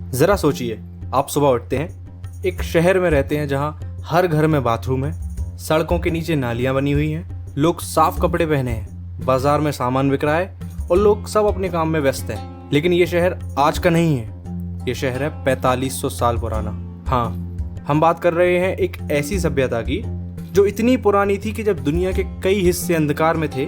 ज़रा सोचिए, आप सुबह उठते हैं, एक शहर में रहते हैं जहाँ हर घर में बाथरूम है, सड़कों के नीचे नालियाँ बनी हुई हैं, लोग साफ कपड़े पहने हैं, बाजार में सामान बिक रहा है और लोग सब अपने काम में व्यस्त हैं। लेकिन ये शहर आज का नहीं है, ये शहर है 4500 साल पुराना। हाँ, हम बात कर रहे हैं एक ऐसी सभ्यता की जो इतनी पुरानी थी कि जब दुनिया के कई हिस्से अंधकार में थे,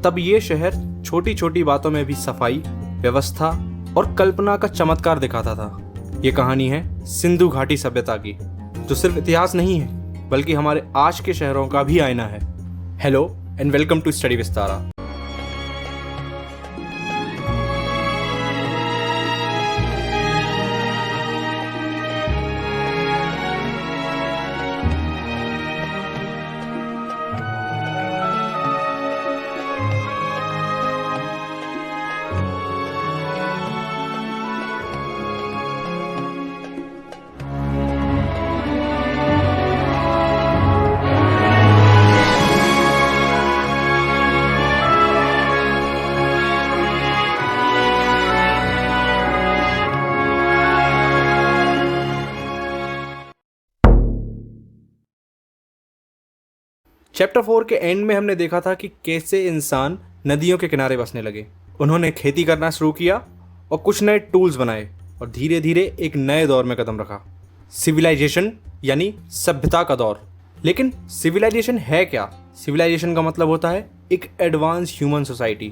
तब ये शहर छोटी छोटी बातों में भी सफाई, व्यवस्था और कल्पना का चमत्कार दिखाता था। ये कहानी है सिंधु घाटी सभ्यता की, जो सिर्फ इतिहास नहीं है बल्कि हमारे आज के शहरों का भी आईना है। Hello and welcome to study Vistara. Chapter 4 के एंड में हमने देखा था कि कैसे इंसान नदियों के किनारे बसने लगे। उन्होंने खेती करना शुरू किया और कुछ नए टूल्स बनाए और धीरे धीरे एक नए दौर में कदम रखा, सिविलाइजेशन यानी सभ्यता का दौर। लेकिन सिविलाइजेशन है क्या? सिविलाइजेशन का मतलब होता है एक एडवांस ह्यूमन सोसाइटी,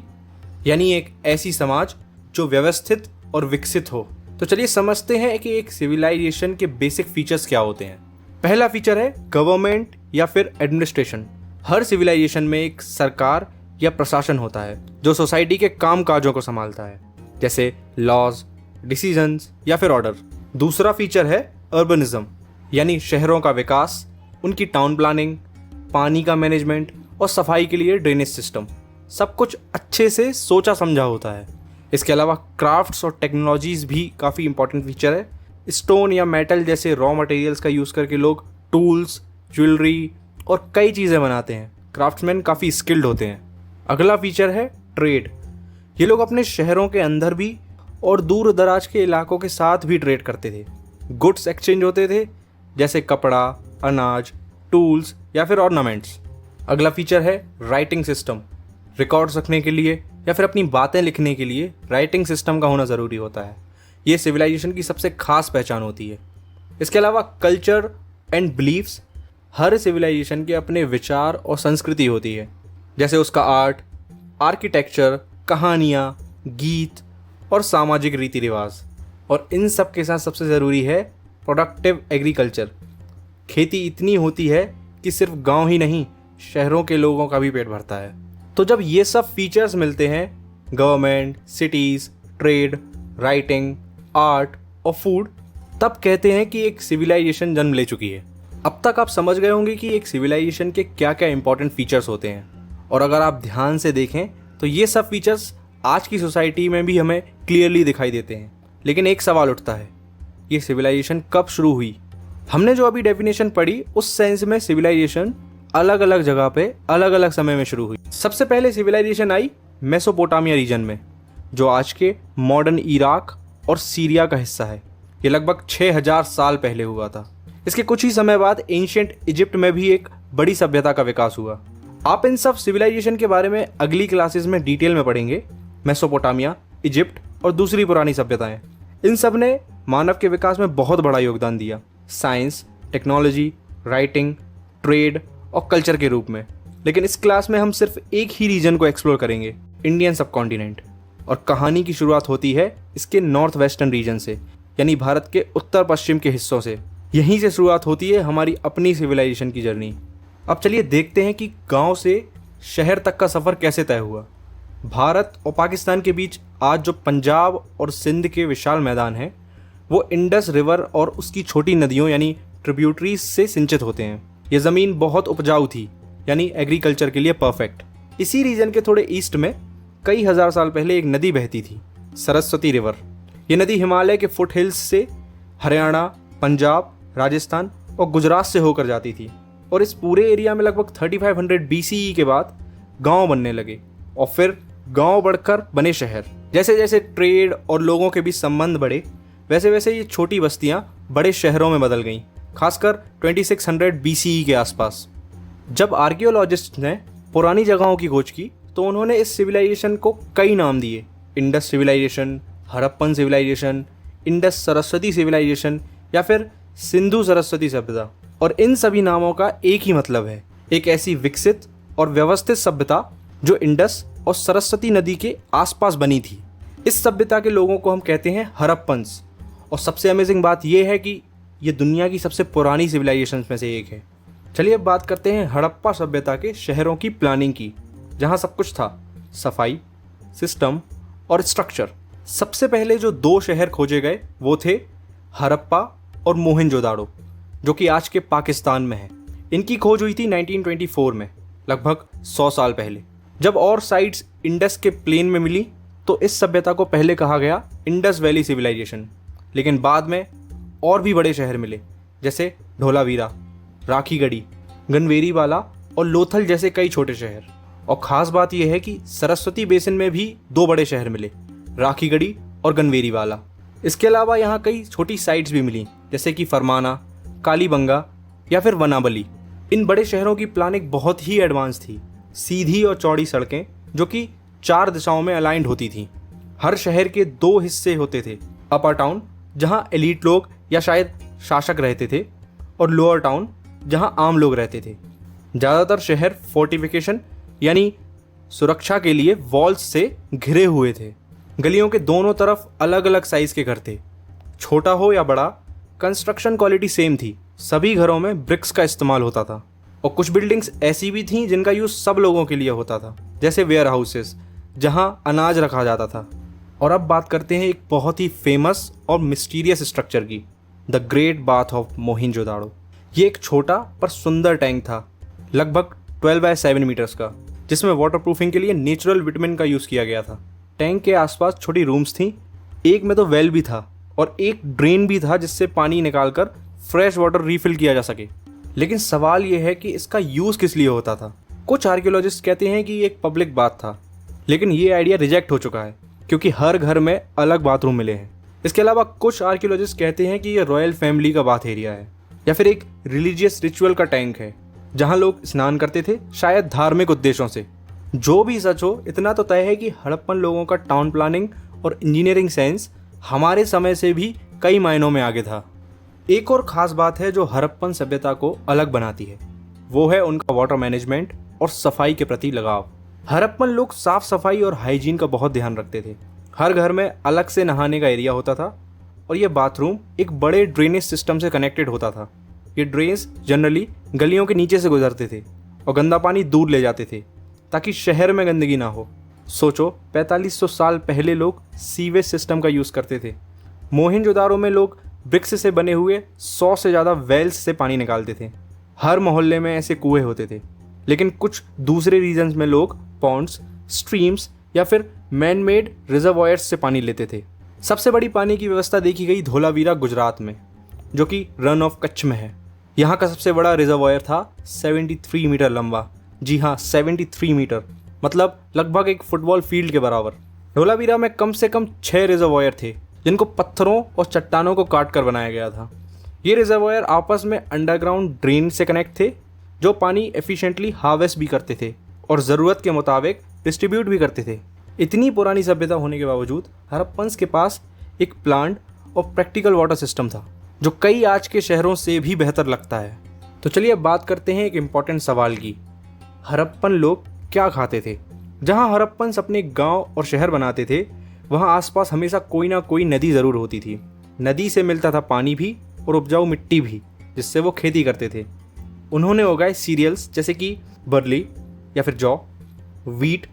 यानी एक ऐसी समाज जो व्यवस्थित और विकसित हो। तो चलिए समझते हैं कि एक सिविलाइजेशन के बेसिक फीचर्स क्या होते हैं। पहला फीचर है गवर्नमेंट या फिर एडमिनिस्ट्रेशन। हर सिविलाइजेशन में एक सरकार या प्रशासन होता है जो सोसाइटी के काम काजों को संभालता है, जैसे लॉज, डिसीजंस या फिर ऑर्डर। दूसरा फीचर है अर्बनिज्म, यानी शहरों का विकास, उनकी टाउन प्लानिंग, पानी का मैनेजमेंट और सफाई के लिए ड्रेनेज सिस्टम। सब कुछ अच्छे से सोचा समझा होता है। इसके अलावा क्राफ्ट्स और टेक्नोलॉजीज भी काफ़ी इंपॉर्टेंट फीचर है। स्टोन या मेटल जैसे रॉ मटेरियल्स का यूज़ करके लोग टूल्स, ज्वेलरी और कई चीज़ें बनाते हैं। क्राफ्ट्समैन काफ़ी स्किल्ड होते हैं। अगला फीचर है ट्रेड। ये लोग अपने शहरों के अंदर भी और दूर दराज के इलाकों के साथ भी ट्रेड करते थे। गुड्स एक्सचेंज होते थे, जैसे कपड़ा, अनाज, टूल्स या फिर ऑर्नामेंट्स। अगला फीचर है राइटिंग सिस्टम। रिकॉर्ड्स रखने के लिए या फिर अपनी बातें लिखने के लिए राइटिंग सिस्टम का होना ज़रूरी होता है। ये सिविलाइजेशन की सबसे खास पहचान होती है। इसके अलावा कल्चर एंड बिलीफ्स। हर सिविलाइजेशन के अपने विचार और संस्कृति होती है, जैसे उसका आर्ट, आर्किटेक्चर, कहानियाँ, गीत और सामाजिक रीति रिवाज। और इन सब के साथ सबसे ज़रूरी है प्रोडक्टिव एग्रीकल्चर। खेती इतनी होती है कि सिर्फ गांव ही नहीं, शहरों के लोगों का भी पेट भरता है। तो जब ये सब फीचर्स मिलते हैं, government, cities, trade, writing, art और फूड, तब कहते हैं कि एक सिविलाइजेशन जन्म ले चुकी है। अब तक आप समझ गए होंगे कि एक सिविलाइजेशन के क्या क्या इंपॉर्टेंट फीचर्स होते हैं। और अगर आप ध्यान से देखें तो ये सब फीचर्स आज की सोसाइटी में भी हमें क्लियरली दिखाई देते हैं। लेकिन एक सवाल उठता है, ये सिविलाइजेशन कब शुरू हुई? हमने जो अभी डेफिनेशन पढ़ी, उस सेंस में सिविलाइजेशन अलग अलग जगह पे अलग अलग समय में शुरू हुई। सबसे पहले सिविलाइजेशन आई मेसोपोटामिया रीजन में, जो आज के मॉडर्न इराक और सीरिया का हिस्सा है। ये लगभग 6000 साल पहले हुआ था। इसके कुछ ही समय बाद एंशिएंट इजिप्ट में भी एक बड़ी सभ्यता का विकास हुआ। आप इन सब सिविलाइजेशन के बारे में अगली क्लासेस में डिटेल में पढ़ेंगे। मेसोपोटामिया, इजिप्ट और दूसरी पुरानी सभ्यताएं, इन सब ने मानव के विकास में बहुत बड़ा योगदान दिया, साइंस, टेक्नोलॉजी, राइटिंग, ट्रेड और कल्चर के रूप में। लेकिन इस क्लास में हम सिर्फ एक ही रीजन को एक्सप्लोर करेंगे, इंडियन सबकॉन्टिनेंट। और कहानी की शुरुआत होती है इसके नॉर्थ वेस्टर्न रीजन से, यानी भारत के उत्तर पश्चिम के हिस्सों से। यहीं से शुरुआत होती है हमारी अपनी सिविलाइजेशन की जर्नी। अब चलिए देखते हैं कि गांव से शहर तक का सफ़र कैसे तय हुआ। भारत और पाकिस्तान के बीच आज जो पंजाब और सिंध के विशाल मैदान हैं, वो इंडस रिवर और उसकी छोटी नदियों यानी ट्रिब्यूटरीज से सिंचित होते हैं। ये ज़मीन बहुत उपजाऊ थी, यानी एग्रीकल्चर के लिए परफेक्ट। इसी रीजन के थोड़े ईस्ट में कई हज़ार साल पहले एक नदी बहती थी, सरस्वती रिवर। ये नदी हिमालय के फुट हिल्स से हरियाणा, पंजाब, राजस्थान और गुजरात से होकर जाती थी। और इस पूरे एरिया में लगभग 3500 BCE के बाद गांव बनने लगे और फिर गांव बढ़कर बने शहर। जैसे जैसे ट्रेड और लोगों के बीच संबंध बढ़े, वैसे वैसे ये छोटी बस्तियां बड़े शहरों में बदल गईं, खासकर 2600 BCE के आसपास। जब आर्कियोलॉजिस्ट ने पुरानी जगहों की खोज की तो उन्होंने इस सिविलाइजेशन को कई नाम दिए। Indus civilization, Harappan civilization, Indus Saraswati civilization या फिर सिंधु सरस्वती सभ्यता। और इन सभी नामों का एक ही मतलब है, एक ऐसी विकसित और व्यवस्थित सभ्यता जो इंडस और सरस्वती नदी के आसपास बनी थी। इस सभ्यता के लोगों को हम कहते हैं हड़प्पन्स। और सबसे अमेजिंग बात यह है कि ये दुनिया की सबसे पुरानी सिविलाइजेशन में से एक है। चलिए अब बात करते हैं हड़प्पा सभ्यता के शहरों की प्लानिंग की, जहाँ सब कुछ था, सफाई, सिस्टम और स्ट्रक्चर। सबसे पहले जो 2 शहर खोजे गए वो थे हड़प्पा और मोहनजोदाड़ो, जो कि आज के पाकिस्तान में है। इनकी खोज हुई थी 1924 में, लगभग 100 साल पहले। जब और साइट्स इंडस के प्लेन में मिली तो इस सभ्यता को पहले कहा गया इंडस वैली सिविलाइजेशन, लेकिन बाद में और भी बड़े शहर मिले, जैसे धोलावीरा, राखीगढ़ी, गनवेरीवाला और लोथल जैसे कई छोटे शहर। और ख़ास बात यह है कि सरस्वती बेसिन में भी 2 बड़े शहर मिले, राखीगढ़ी और गनवेरीवाला। इसके अलावा यहाँ कई छोटी साइट्स भी मिली, जैसे कि फरमाना, कालीबंगा या फिर वनाबली। इन बड़े शहरों की प्लानिंग बहुत ही एडवांस थी। सीधी और चौड़ी सड़कें जो कि 4 दिशाओं में अलाइंड होती थीं। हर शहर के 2 हिस्से होते थे, अपर टाउन जहाँ एलीट लोग या शायद शासक रहते थे, और लोअर टाउन जहाँ आम लोग रहते थे। ज़्यादातर शहर फोर्टिफिकेशन यानी सुरक्षा के लिए वॉल्स से घिरे हुए थे। गलियों के दोनों तरफ अलग अलग साइज़ के घर थे, छोटा हो या बड़ा, कंस्ट्रक्शन क्वालिटी सेम थी। सभी घरों में ब्रिक्स का इस्तेमाल होता था। और कुछ बिल्डिंग्स ऐसी भी थीं जिनका यूज़ सब लोगों के लिए होता था, जैसे वेयर हाउसेस जहाँ अनाज रखा जाता था। और अब बात करते हैं एक बहुत ही फेमस और मिस्टीरियस स्ट्रक्चर की, the great bath of Mohenjodaro. ये एक छोटा पर सुंदर टैंक था, लगभग 12 बाय 7 मीटर्स का, जिसमें वाटर प्रूफिंग के लिए नेचुरल विटामिन का यूज़ किया गया था। टैंक के आसपास छोटी रूम्स थीं, एक में तो वेल भी था और एक ड्रेन भी था जिससे पानी निकालकर फ्रेश वाटर रिफिल किया जा सके। लेकिन सवाल यह है कि इसका यूज़ किस लिए होता था। कुछ आर्कियोलॉजिस्ट कहते हैं कि ये एक पब्लिक बाथ था, लेकिन ये आइडिया रिजेक्ट हो चुका है क्योंकि हर घर में अलग बाथरूम मिले हैं। इसके अलावा कुछ आर्कियोलॉजिस्ट कहते हैं कि ये रॉयल फैमिली का बाथ एरिया है या फिर एक रिलीजियस रिचुअल का टैंक है जहां लोग स्नान करते थे, शायद धार्मिक उद्देश्यों से। जो भी सच हो, इतना तो तय है कि हड़प्पन लोगों का टाउन प्लानिंग और इंजीनियरिंग सेंस हमारे समय से भी कई मायनों में आगे था। एक और ख़ास बात है जो हड़प्पन सभ्यता को अलग बनाती है, वो है उनका वाटर मैनेजमेंट और सफाई के प्रति लगाव। हड़प्पन लोग साफ सफाई और हाइजीन का बहुत ध्यान रखते थे। हर घर में अलग से नहाने का एरिया होता था और ये बाथरूम एक बड़े ड्रेनेज सिस्टम से कनेक्टेड होता था। ये ड्रेन्स जनरली गलियों के नीचे से गुजरते थे और गंदा पानी दूर ले जाते थे ताकि शहर में गंदगी ना हो। सोचो, 4500 साल पहले लोग सीवेज सिस्टम का यूज़ करते थे। मोहनजोदाड़ो में लोग ब्रिक्स से बने हुए 100 से ज़्यादा वेल्स से पानी निकालते थे। हर मोहल्ले में ऐसे कुएं होते थे, लेकिन कुछ दूसरे रीजन्स में लोग पॉन्ड्स, स्ट्रीम्स या फिर मैन मेड रिजर्वॉयर्स से पानी लेते थे। सबसे बड़ी पानी की व्यवस्था देखी गई धोलावीरा, गुजरात में, जो कि रन ऑफ कच्छ में है। यहाँ का सबसे बड़ा रिजर्वॉयर था 73 मीटर लंबा। जी हाँ, 73 मीटर, मतलब लगभग एक फुटबॉल फील्ड के बराबर। धोलावीरा में कम से कम 6 रिजर्वॉयर थे जिनको पत्थरों और चट्टानों को काट कर बनाया गया था। ये रिजर्वॉयर आपस में अंडरग्राउंड ड्रेन से कनेक्ट थे जो पानी एफिशिएंटली हार्वेस्ट भी करते थे और ज़रूरत के मुताबिक डिस्ट्रीब्यूट भी करते थे। इतनी पुरानी सभ्यता होने के बावजूद हड़प्पन्स के पास एक प्लांट और प्रैक्टिकल वाटर सिस्टम था जो कई आज के शहरों से भी बेहतर लगता है। तो चलिए अब बात करते हैं एक इम्पॉर्टेंट सवाल की, हड़प्पन लोग क्या खाते थे। जहाँ हड़प्पन्स अपने गांव और शहर बनाते थे वहाँ आसपास हमेशा कोई ना कोई नदी ज़रूर होती थी। नदी से मिलता था पानी भी और उपजाऊ मिट्टी भी, जिससे वो खेती करते थे। उन्होंने उगाए सीरियल्स जैसे कि बरली या फिर जौ, वीट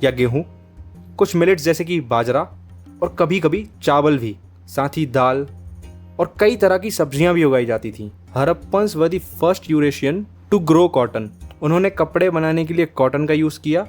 या गेहूँ, कुछ मिलेट्स जैसे कि बाजरा और कभी कभी चावल भी, साथ ही दाल और कई तरह की सब्जियां भी उगाई जाती थीं। Harappans were the first Eurasian to grow cotton. उन्होंने कपड़े बनाने के लिए कॉटन का यूज़ किया।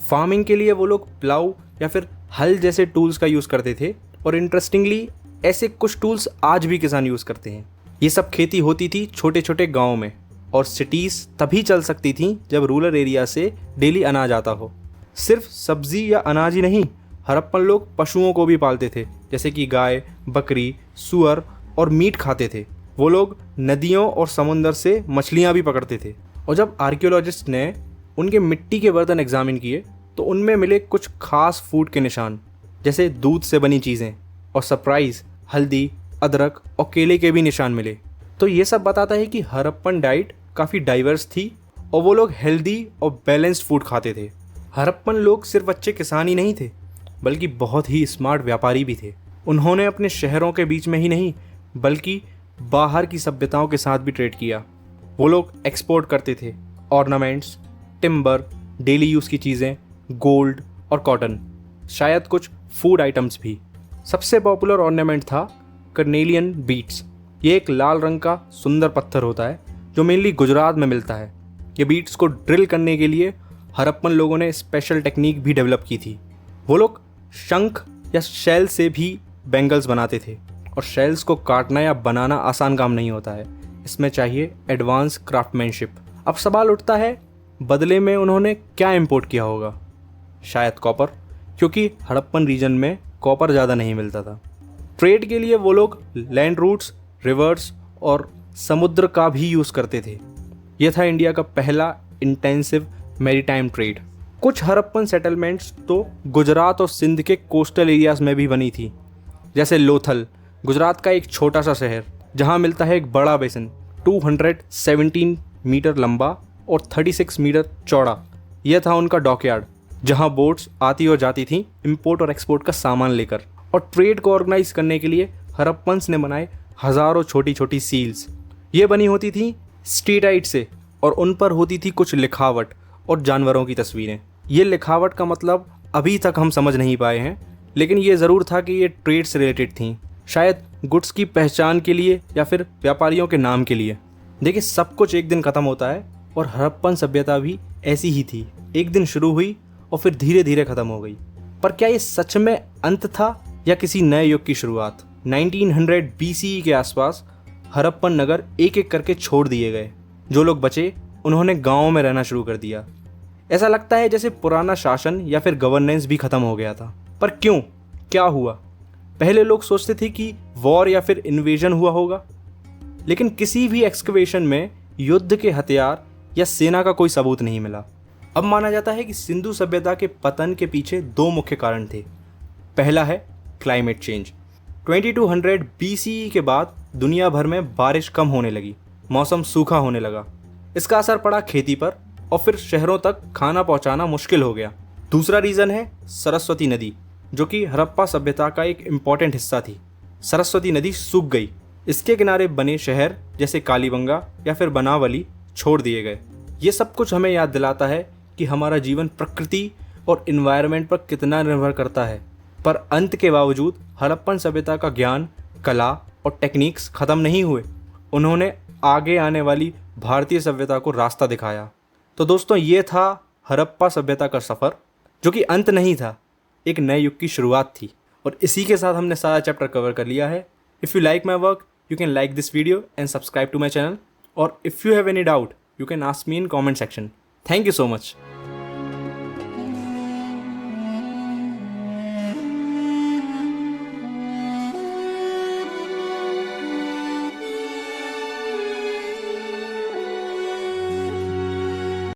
फार्मिंग के लिए वो लोग प्लाऊ या फिर हल जैसे टूल्स का यूज़ करते थे और इंटरेस्टिंगली ऐसे कुछ टूल्स आज भी किसान यूज़ करते हैं। ये सब खेती होती थी छोटे छोटे गाँव में, और सिटीज़ तभी चल सकती थी जब रूरल एरिया से डेली अनाज आता हो। सिर्फ सब्जी या अनाज ही नहीं, हड़प्पन लोग पशुओं को भी पालते थे, जैसे कि गाय, बकरी, सूअर और मीट खाते थे। वो लोग नदियों और समुंदर से मछलियाँ भी पकड़ते थे। और जब आर्कियोलॉजिस्ट ने उनके मिट्टी के बर्तन एग्जामिन किए तो उनमें मिले कुछ खास फूड के निशान, जैसे दूध से बनी चीज़ें, और सरप्राइज हल्दी, अदरक और केले के भी निशान मिले। तो ये सब बताता है कि हड़प्पन डाइट काफ़ी डाइवर्स थी और वो लोग हेल्दी और बैलेंस्ड फूड खाते थे। हड़प्पन लोग सिर्फ अच्छे किसान ही नहीं थे, बल्कि बहुत ही स्मार्ट व्यापारी भी थे। उन्होंने अपने शहरों के बीच में ही नहीं, बल्कि बाहर की सभ्यताओं के साथ भी ट्रेड किया। वो लोग एक्सपोर्ट करते थे ऑर्नामेंट्स, टिम्बर, डेली यूज़ की चीज़ें, गोल्ड और कॉटन, शायद कुछ फूड आइटम्स भी। सबसे पॉपुलर ऑर्नामेंट था कर्नेलियन बीट्स। ये एक लाल रंग का सुंदर पत्थर होता है जो मेनली गुजरात में मिलता है। ये बीट्स को ड्रिल करने के लिए हड़प्पन लोगों ने स्पेशल टेक्निक भी डेवलप की थी। वो लोग शंख या शेल से भी बैंगल्स बनाते थे, और शेल्स को काटना या बनाना आसान काम नहीं होता है, इसमें चाहिए एडवांस क्राफ्टमैनशिप। अब सवाल उठता है, बदले में उन्होंने क्या इंपोर्ट किया होगा? शायद कॉपर, क्योंकि हड़प्पन रीजन में कॉपर ज़्यादा नहीं मिलता था। ट्रेड के लिए वो लोग लैंड रूट्स, रिवर्स और समुद्र का भी यूज़ करते थे। यह था इंडिया का पहला इंटेंसिव मैरीटाइम ट्रेड। कुछ हड़प्पन सेटलमेंट्स तो गुजरात और सिंध के कोस्टल एरियाज में भी बनी थी, जैसे लोथल, गुजरात का एक छोटा सा शहर जहां मिलता है एक बड़ा बेसिन 217 मीटर लंबा और 36 मीटर चौड़ा। यह था उनका डॉकयार्ड, जहां बोट्स आती और जाती थीं इंपोर्ट और एक्सपोर्ट का सामान लेकर। और ट्रेड को ऑर्गेनाइज करने के लिए हड़प्पन्स ने बनाए हज़ारों छोटी छोटी सील्स। ये बनी होती थी स्टेटाइट से, और उन पर होती थी कुछ लिखावट और जानवरों की तस्वीरें। ये लिखावट का मतलब अभी तक हम समझ नहीं पाए हैं, लेकिन ये ज़रूर था कि ये ट्रेड से रिलेटेड थी, शायद गुड्स की पहचान के लिए या फिर व्यापारियों के नाम के लिए। देखिए, सब कुछ एक दिन ख़त्म होता है, और हड़प्पन सभ्यता भी ऐसी ही थी। एक दिन शुरू हुई और फिर धीरे धीरे ख़त्म हो गई। पर क्या ये सच में अंत था या किसी नए युग की शुरुआत? 1900 BCE के आसपास हड़प्पन नगर एक एक करके छोड़ दिए गए। जो लोग बचे उन्होंने गाँवों में रहना शुरू कर दिया। ऐसा लगता है जैसे पुराना शासन या फिर गवर्नेंस भी ख़त्म हो गया था। पर क्यों? क्या हुआ? पहले लोग सोचते थे कि वॉर या फिर इन्वेजन हुआ होगा, लेकिन किसी भी एक्सकवेशन में युद्ध के हथियार या सेना का कोई सबूत नहीं मिला। अब माना जाता है कि सिंधु सभ्यता के पतन के पीछे दो मुख्य कारण थे। पहला है क्लाइमेट चेंज। 2200 BCE के बाद दुनिया भर में बारिश कम होने लगी, मौसम सूखा होने लगा। इसका असर पड़ा खेती पर, और फिर शहरों तक खाना पहुंचाना मुश्किल हो गया। दूसरा रीज़न है सरस्वती नदी, जो कि हड़प्पा सभ्यता का एक इम्पॉर्टेंट हिस्सा थी। सरस्वती नदी सूख गई। इसके किनारे बने शहर जैसे कालीबंगा या फिर बनावली छोड़ दिए गए। ये सब कुछ हमें याद दिलाता है कि हमारा जीवन प्रकृति और इन्वायरमेंट पर कितना निर्भर करता है। पर अंत के बावजूद हड़प्पन सभ्यता का ज्ञान, कला और टेक्निक्स ख़त्म नहीं हुए। उन्होंने आगे आने वाली भारतीय सभ्यता को रास्ता दिखाया। तो दोस्तों, ये था हड़प्पा सभ्यता का सफ़र, जो कि अंत नहीं था, एक नए युग की शुरुआत थी। और इसी के साथ हमने सारा चैप्टर कवर कर लिया है। If you like my work, you can like this video and subscribe to my channel, or if you have any doubt you can ask me in comment section. Thank you so much.